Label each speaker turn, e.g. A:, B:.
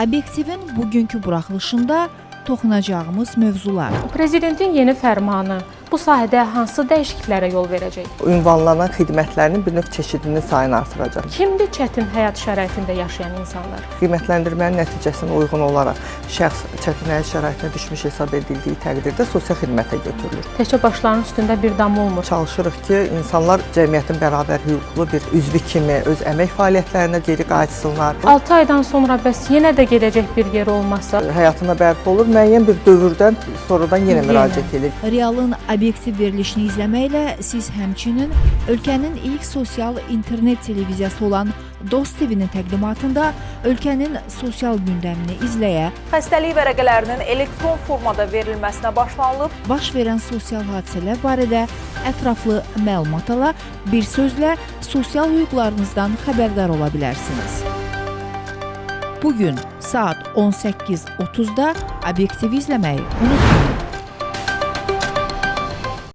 A: Obyektivin bugünkü buraxılışında toxunacağımız mövzular.
B: Prezidentin yeni fərmanı bu sahədə hansı dəyişikliklərə yol verəcək?
C: Ünvanlanan xidmətlərinin bir növ çeşidinin sayını artıracaq.
B: Kimdir çətin həyat şəraitində yaşayan insanlar?
C: Qiymətləndirmənin nəticəsinə uyğun olaraq şəxs çətin həyat şəraitinə düşmüş hesab edildiyi təqdirdə sosial xidmətə götürülür.
B: Təkcə başlarının üstündə bir dam olmur.
C: Çalışırıq ki, insanlar cəmiyyətin bərabər hüquqlu bir üzvü kimi öz əmək fəaliyyətlərinə geri qayıtsınlar.
B: 6 aydan sonra bəs yenə də gedəcək bir yer olmazsa?
C: Həyatına bərpa olur, müəyyən bir dövrdən sonradan yenə müraciət edir.
A: Realın obyektiv verilişini izləməklə siz həmçinin ölkənin ilk sosial internet televiziyası olan Dost TV-nin təqdimatında ölkənin sosial gündəmini izləyə,
D: Xəstəlik vərəqələrinin elektron formada verilməsinə başlanılıb.
A: baş verən sosial hadisələr barədə ətraflı məlumat ala, bir sözlə sosial hüquqlarınızdan xəbərdar ola bilərsiniz. Bugün saat 18:30-da obyektivi izləməyi unutmayın.